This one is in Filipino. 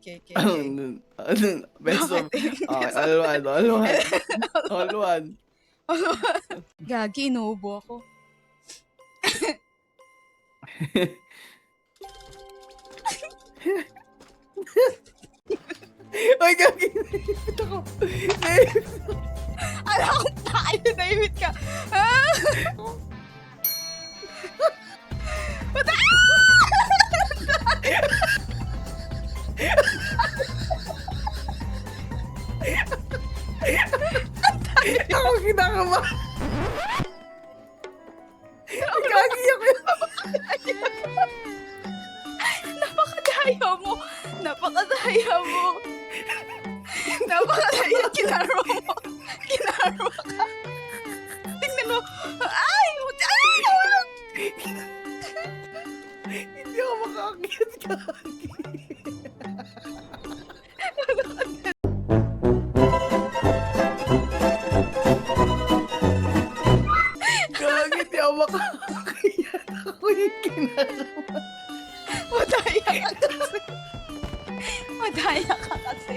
okay, okay, okay. Best of, Bakit? all one. Gagi, inuubo ako. Ay, gagi, naipit ako. Naipit. Alam ko tayo, naimit ka. Ah! Ako kinakaba. Gagi ako. Napakadaya mo. Napakadaya mo. Napakadaya. Kinarma mo. Kinarma ka. Tingnan mo. Ay! Hindi ako makakakit, gagi. Gagi, hindi ako makakakit. Ako yung kinakaba. Madaya ka kasi. Madaya ka kasi.